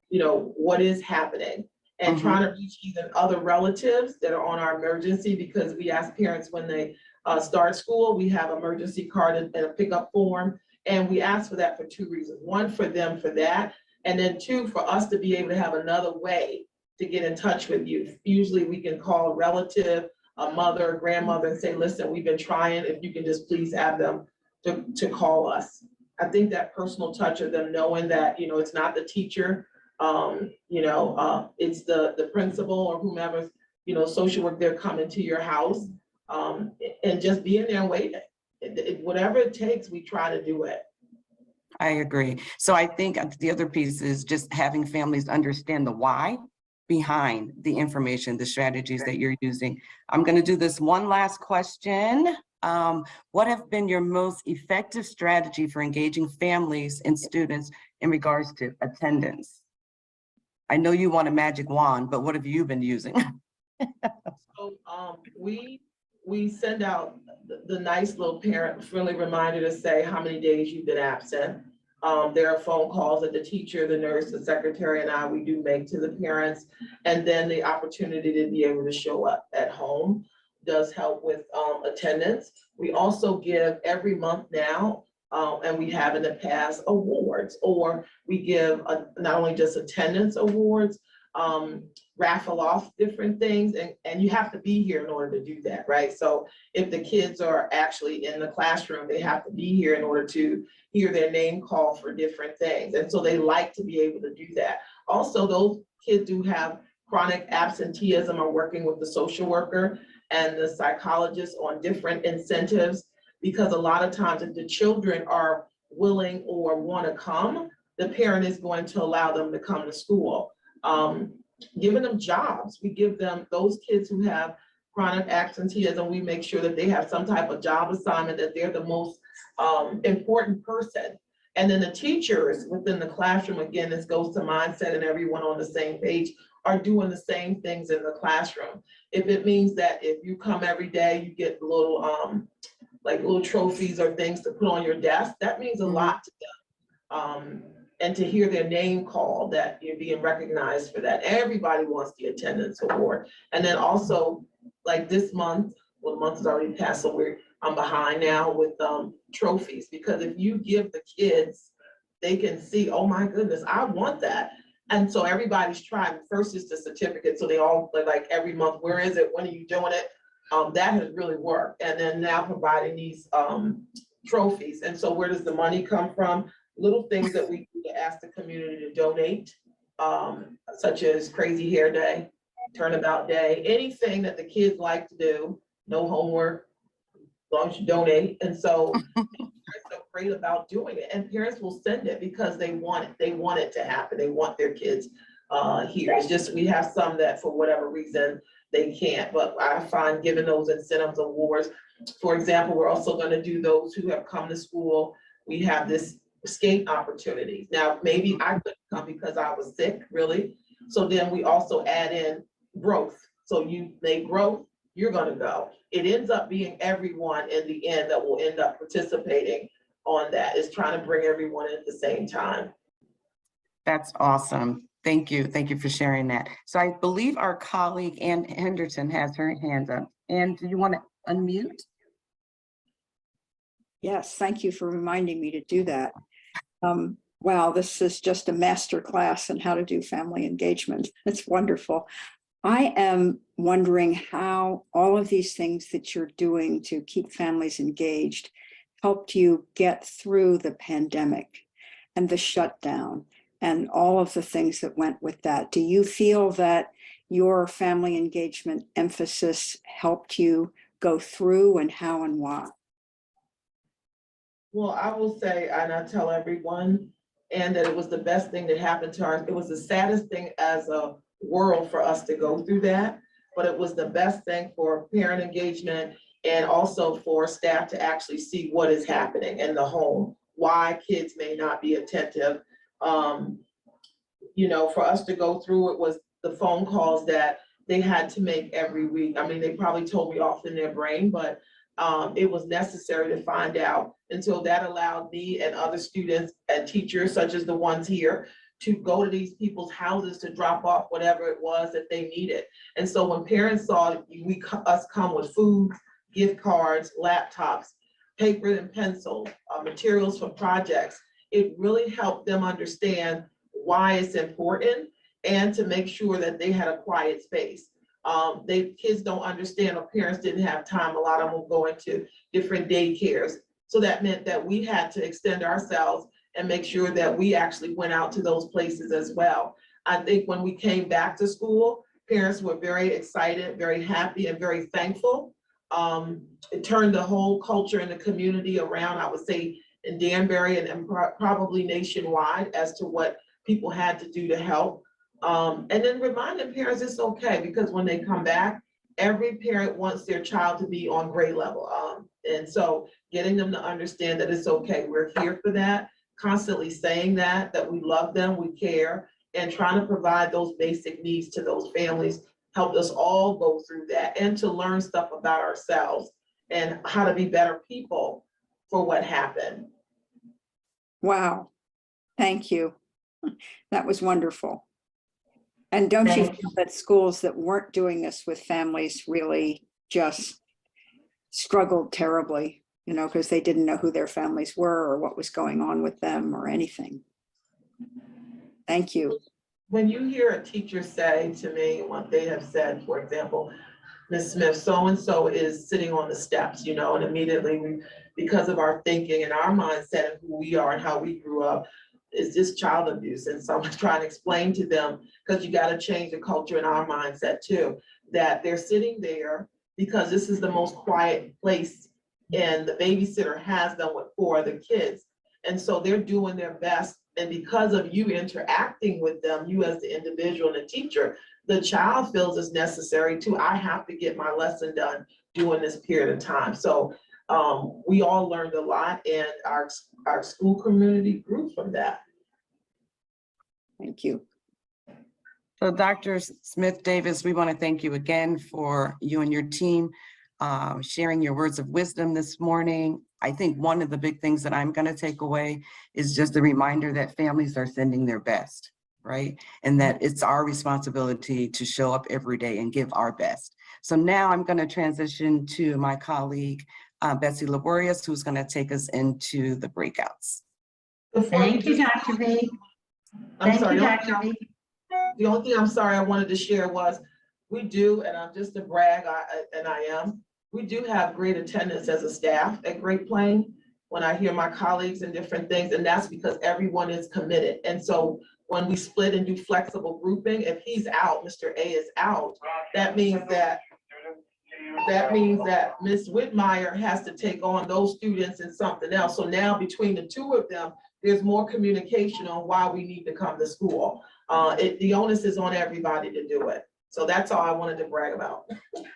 Speaker 5: what is happening, and trying to reach even other relatives that are on our emergency, because we ask parents when they start school, we have emergency card and a pickup form, and we ask for that for 2 reasons. 1, for them for that, and then 2, for us to be able to have another way to get in touch with you. Usually we can call a relative, a mother, a grandmother, and say, listen, we've been trying, if you can just please have them to call us. I think that personal touch of them knowing that, it's not the teacher, it's the principal or whomever's, social work, they're coming to your house, and just being there and waiting. Whatever it takes, we try to do it.
Speaker 9: I agree. So I think the other piece is just having families understand the why behind the information, the strategies that you're using. I'm going to do this one last question. What have been your most effective strategy for engaging families and students in regards to attendance? I know you want a magic wand, but what have you been using?
Speaker 5: So we send out the nice little parent friendly reminder to say how many days you've been absent. There are phone calls that the teacher, the nurse, the secretary, and we do make to the parents. And then the opportunity to be able to show up at home does help with attendance. We also give every month now, and we have in the past, awards, or we give not only just attendance awards, raffle off different things, and you have to be here in order to do that, right? So if the kids are actually in the classroom, they have to be here in order to hear their name called for different things. And so they like to be able to do that. Also, those kids who have chronic absenteeism are working with the social worker and the psychologist on different incentives, because a lot of times if the children are willing or want to come, the parent is going to allow them to come to school. Giving them jobs, we give them, those kids who have chronic absenteeism, we make sure that they have some type of job assignment, that they're the most important person. And then the teachers within the classroom, again, this goes to mindset and everyone on the same page, are doing the same things in the classroom. If it means that if you come every day, you get little like little trophies or things to put on your desk, that means a lot to them. And to hear their name called, that you're being recognized for that. Everybody wants the attendance award. And then also, like this month, well, the month is already passed, so I'm behind now with trophies, because if you give the kids, they can see, oh my goodness, I want that. And so everybody's trying. First is the certificate, so they all like every month, where is it? When are you doing it? That has really worked. And then now providing these trophies. And so where does the money come from? Little things that we do to ask the community to donate, such as Crazy Hair Day, Turnabout Day, anything that the kids like to do, no homework, as long as you donate. And so parents are great about doing it, and parents will send it because they want it. They want it to happen. They want their kids here. It's just, we have some that for whatever reason they can't, but I find giving those incentives awards. For example, we're also going to do those who have come to school. We have this skate opportunities. Now, maybe I couldn't come because I was sick, really. So then we also add in growth. So you make growth, you're gonna go. It ends up being everyone in the end that will end up participating on that. It's trying to bring everyone in at the same time.
Speaker 9: That's awesome. Thank you. Thank you for sharing that. So I believe our colleague Ann Henderson has her hand up. And do you want to unmute?
Speaker 10: Yes, thank you for reminding me to do that. Wow, this is just a master class in how to do family engagement. It's wonderful. I am wondering how all of these things that you're doing to keep families engaged helped you get through the pandemic and the shutdown and all of the things that went with that. Do you feel that your family engagement emphasis helped you go through, and how and why?
Speaker 5: Well, I will say, and I tell everyone, and that it was the best thing that happened to us. It was the saddest thing as a world for us to go through that, but it was the best thing for parent engagement and also for staff to actually see what is happening in the home, why kids may not be attentive. You know, for us to go through it was the phone calls that they had to make every week. I mean, they probably told me off in their brain, but it was necessary to find out. And so that allowed me and other students and teachers, such as the ones here, to go to these people's houses to drop off whatever it was that they needed. And so when parents saw us come with food, gift cards, laptops, paper and pencil, materials for projects, it really helped them understand why it's important and to make sure that they had a quiet space. Kids don't understand, or parents didn't have time. A lot of them were going to different daycares. So that meant that we had to extend ourselves and make sure that we actually went out to those places as well. I think when we came back to school, parents were very excited, very happy, and very thankful. It turned the whole culture in the community around, I would say, in Danbury and probably nationwide, as to what people had to do to help. And then reminding parents it's okay, because when they come back, every parent wants their child to be on grade level. And so getting them to understand that it's okay, we're here for that, constantly saying that we love them, we care, and trying to provide those basic needs to those families helped us all go through that, and to learn stuff about ourselves and how to be better people for what happened.
Speaker 10: Wow. Thank you. That was wonderful. And don't you
Speaker 2: Thank
Speaker 10: feel that schools that weren't doing this with families really just struggled terribly, you know, because they didn't know who their families were or what was going on with them or anything? Thank you.
Speaker 5: When you hear a teacher say to me what they have said, for example, Ms. Smith, so-and-so is sitting on the steps, you know, and immediately we, because of our thinking and our mindset and who we are and how we grew up, is this child abuse? And so I'm trying to explain to them, because you got to change the culture in our mindset too, that they're sitting there because this is the most quiet place and the babysitter has them with 4 other kids. And so they're doing their best. And because of you interacting with them, you as the individual and the teacher, the child feels it's necessary too. I have to get my lesson done during this period of time. So we all learned a lot, and our school community grew from that.
Speaker 10: Thank you.
Speaker 9: So Dr. Smith-Davis, we want to thank you again for you and your team sharing your words of wisdom this morning. I think one of the big things that I'm going to take away is just the reminder that families are sending their best, right? And that it's our responsibility to show up every day and give our best. So now I'm going to transition to my colleague, Betsy Laborious, who's going to take us into the breakouts.
Speaker 2: Thank you, Dr. V.
Speaker 5: I'm sorry.
Speaker 2: The
Speaker 5: The only thing I'm sorry I wanted to share was we do, and I'm just to brag, we do have great attendance as a staff at Great Plain when I hear my colleagues and different things, and that's because everyone is committed. And so when we split and do flexible grouping, if he's out, Mr. A is out, that means that Ms. Widmayer has to take on those students and something else. So now between the 2 of them, there's more communication on why we need to come to school. The onus is on everybody to do it. So that's all I wanted to brag about.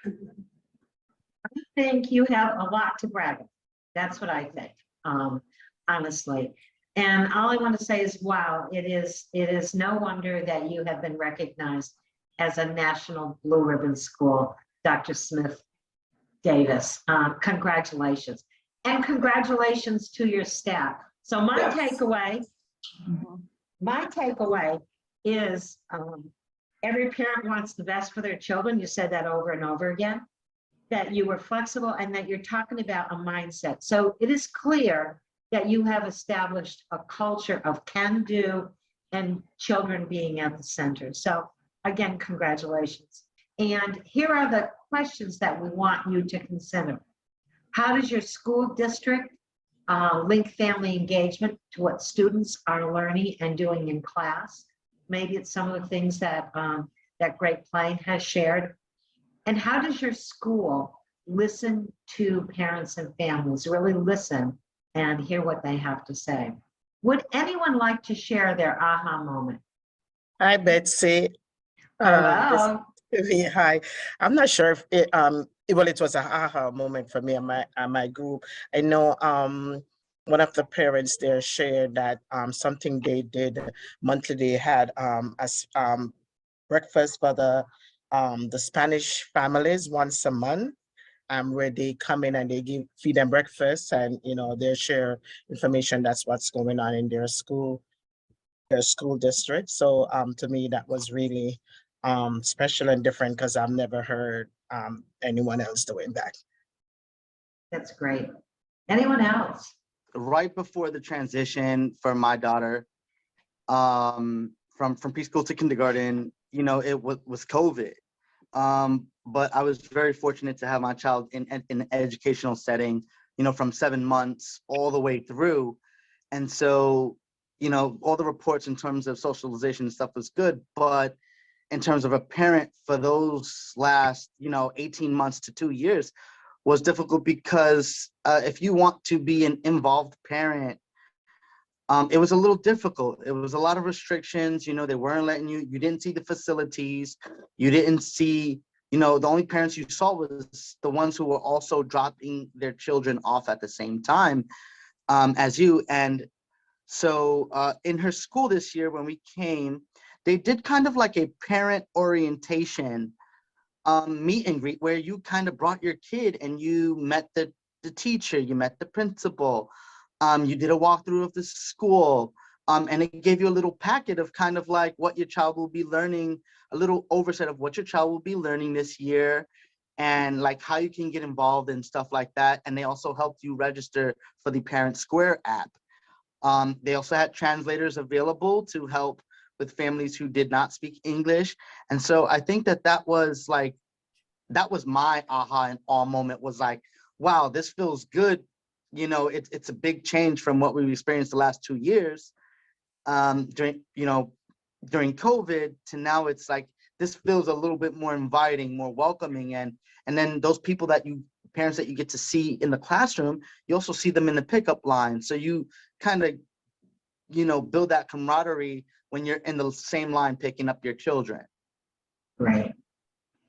Speaker 2: I think you have a lot to brag about. That's what I think, honestly. And all I want to say is, wow, it is no wonder that you have been recognized as a national blue ribbon school, Dr. Smith-Davis. Congratulations. And congratulations to your staff. So my takeaway is every parent wants the best for their children. You said that over and over again, that you were flexible and that you're talking about a mindset. So it is clear that you have established a culture of can do and children being at the center. So again, congratulations. And here are the questions that we want you to consider. How does your school district link family engagement to what students are learning and doing in class? Maybe it's some of the things that that Great Plain has shared. And how does your school listen to parents and families, really listen and hear what they have to say? Would anyone like to share their aha moment?
Speaker 3: Hi, Betsy.
Speaker 2: Hello.
Speaker 3: Hi. I'm not sure if it well, it was a aha moment for me and my group. I know one of the parents there shared that something they did monthly. They had as breakfast for the Spanish families once a month, where they come in and they feed them breakfast, and they share information. That's what's going on in their school district. So to me that was really special and different, because I've never heard anyone else doing that.
Speaker 2: That's great. Anyone else?
Speaker 11: Right before the transition for my daughter, from preschool to kindergarten, it was COVID. But I was very fortunate to have my child in an educational setting, from 7 months all the way through. And so, all the reports in terms of socialization and stuff was good, but in terms of a parent for those last, 18 months to 2 years was difficult, because if you want to be an involved parent, it was a little difficult. It was a lot of restrictions. They weren't letting you didn't see the facilities. You didn't see, the only parents you saw was the ones who were also dropping their children off at the same time as you. And so in her school this year, when we came, they did kind of like a parent orientation meet and greet, where you kind of brought your kid and you met the teacher, you met the principal, you did a walkthrough of the school, And it gave you a little packet of kind of like what your child will be learning, a little oversight of what your child will be learning this year, and like how you can get involved and stuff like that. And they also helped you register for the Parent Square app. They also had translators available to help with families who did not speak English. And so I think that that was my aha and awe moment, was like, wow, this feels good. You know, it's a big change from what we've experienced the last 2 years during COVID to now. It's like, this feels a little bit more inviting, more welcoming. And then those people parents that you get to see in the classroom, you also see them in the pickup line. So you kind of, build that camaraderie when you're in the same line picking up your children.
Speaker 2: Right.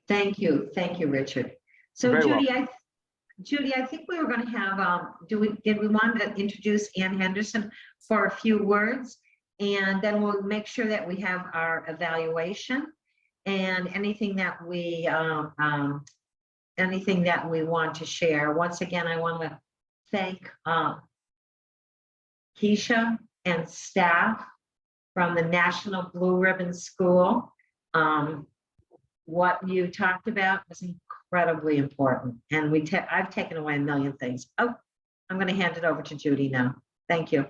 Speaker 2: Thank you, Richard. So
Speaker 11: Very
Speaker 2: Judy, I think we were going to have, did we want to introduce Ann Henderson for a few words? And then we'll make sure that we have our evaluation and anything that we want to share. Once again, I want to thank Keisha and staff from the National Blue Ribbon School. What you talked about was incredibly important, and I've taken away a million things. Oh, I'm going to hand it over to Judy now. Thank you.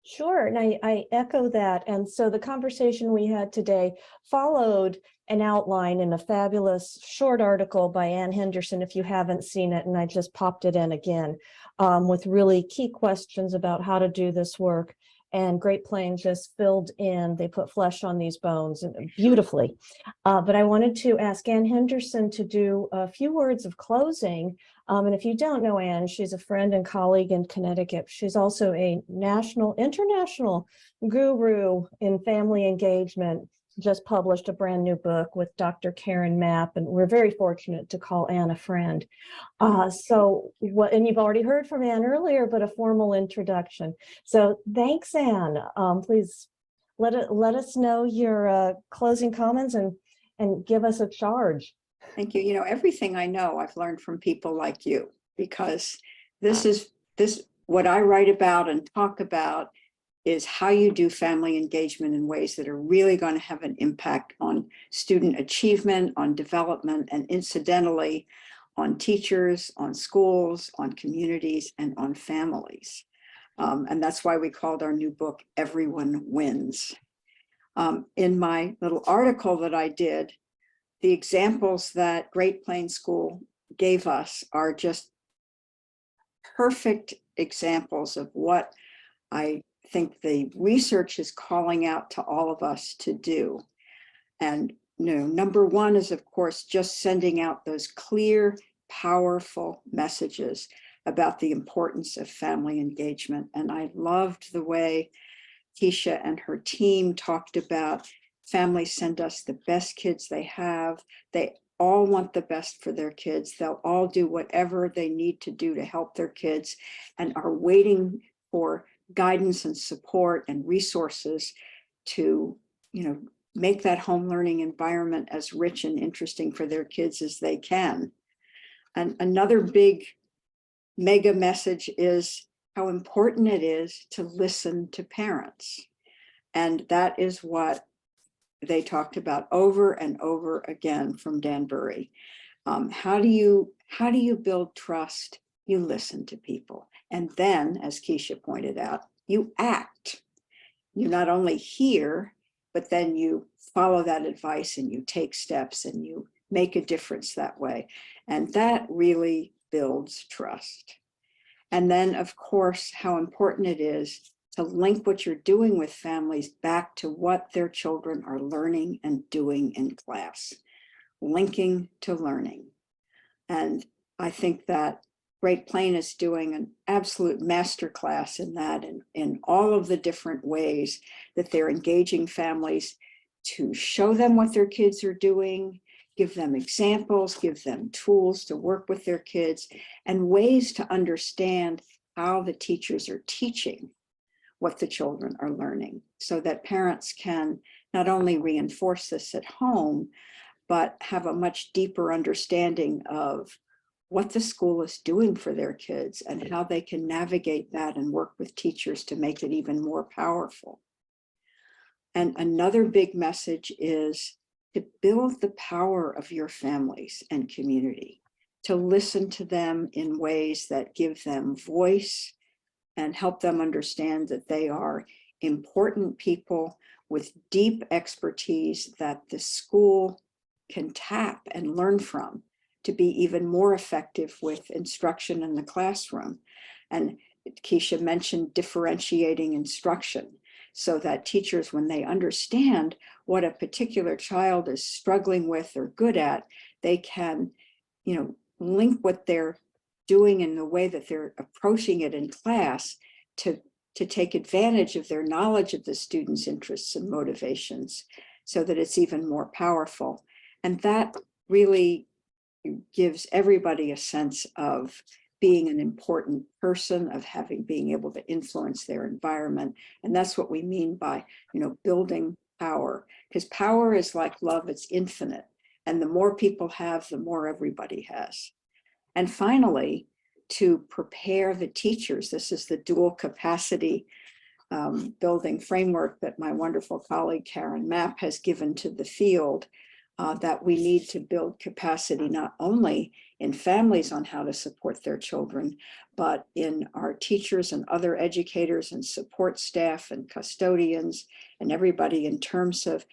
Speaker 1: Sure, and I echo that. And so the conversation we had today followed an outline in a fabulous short article by Ann Henderson, if you haven't seen it, and I just popped it in again, with really key questions about how to do this work. And Great Plains just filled in, they put flesh on these bones beautifully. But I wanted to ask Ann Henderson to do a few words of closing. And if you don't know Ann, she's a friend and colleague in Connecticut. She's also a international guru in family engagement, just published a brand new book with Dr. Karen Mapp, and we're very fortunate to call Ann a friend. And you've already heard from Ann earlier, but a formal introduction. So thanks, Ann. Please let us know your closing comments and give us a charge.
Speaker 10: Thank you. You know, everything I know, I've learned from people like you, because what I write about and talk about is how you do family engagement in ways that are really going to have an impact on student achievement, on development, and incidentally, on teachers, on schools, on communities, and on families. And that's why we called our new book, Everyone Wins. In my little article that I did, the examples that Great Plains School gave us are just perfect examples of what I think the research is calling out to all of us to do. And number one is, of course, just sending out those clear, powerful messages about the importance of family engagement. And I loved the way Keisha and her team talked about families send us the best kids they have. They all want the best for their kids. They'll all do whatever they need to do to help their kids and are waiting for guidance and support and resources to, make that home learning environment as rich and interesting for their kids as they can. And another big mega message is how important it is to listen to parents. And that is what they talked about over and over again from Danbury. How do you build trust? You listen to people. And then, as Keisha pointed out, you act. You not only hear, but then you follow that advice and you take steps and you make a difference that way. And that really builds trust. And then, of course, how important it is to link what you're doing with families back to what their children are learning and doing in class. Linking to learning. And I think that Great Plains is doing an absolute masterclass in that, in all of the different ways that they're engaging families to show them what their kids are doing, give them examples, give them tools to work with their kids, and ways to understand how the teachers are teaching what the children are learning, so that parents can not only reinforce this at home, but have a much deeper understanding of what the school is doing for their kids and how they can navigate that and work with teachers to make it even more powerful. And another big message is to build the power of your families and community, to listen to them in ways that give them voice and help them understand that they are important people with deep expertise that the school can tap and learn from to be even more effective with instruction in the classroom. And Keisha mentioned differentiating instruction so that teachers, when they understand what a particular child is struggling with or good at, they can, link what they're doing in the way that they're approaching it in class to take advantage of their knowledge of the students' interests and motivations so that it's even more powerful. And that really gives everybody a sense of being an important person, of being able to influence their environment. And that's what we mean by, building power, because power is like love, it's infinite. And the more people have, the more everybody has. And finally, to prepare the teachers, this is the dual capacity building framework that my wonderful colleague Karen Mapp has given to the field, that we need to build capacity not only in families on how to support their children, but in our teachers and other educators and support staff and custodians and everybody in terms of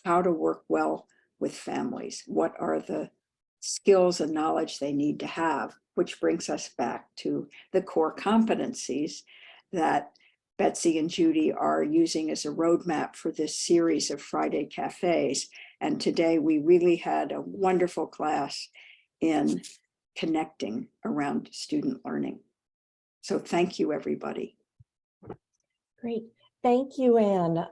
Speaker 10: how to work well with families. What are the skills and knowledge they need to have, which brings us back to the core competencies that Betsy and Judy are using as a roadmap for this series of Friday cafes. And today we really had a wonderful class in connecting around student learning. So thank you, everybody.
Speaker 1: Great. Thank you, Anne.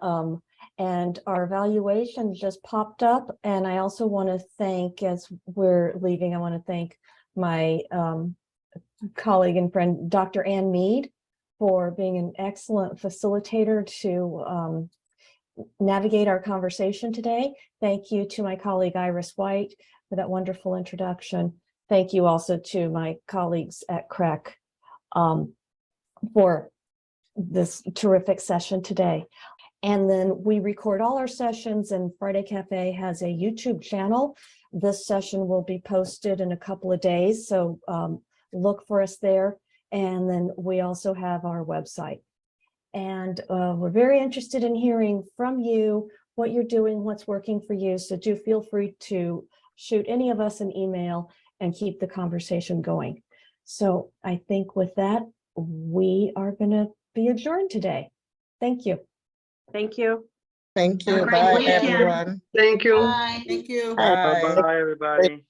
Speaker 1: And our evaluation just popped up. And I also want to thank, as we're leaving, I want to thank my colleague and friend, Dr. Ann Mead, for being an excellent facilitator to navigate our conversation today. Thank you to my colleague, Iris White, for that wonderful introduction. Thank you also to my colleagues at CREC for this terrific session today. And then we record all our sessions, and Friday Cafe has a YouTube channel. This session will be posted in a couple of days, so look for us there. And then we also have our website. And we're very interested in hearing from you, what you're doing, what's working for you. So do feel free to shoot any of us an email and keep the conversation going. So I think with that, we are going to be adjourned today. Thank you.
Speaker 3: Thank you.
Speaker 2: Have a great
Speaker 3: Bye,
Speaker 2: weekend.
Speaker 3: everyone.
Speaker 12: Thank you.
Speaker 9: Thank you.
Speaker 3: Bye.
Speaker 12: Bye, everybody.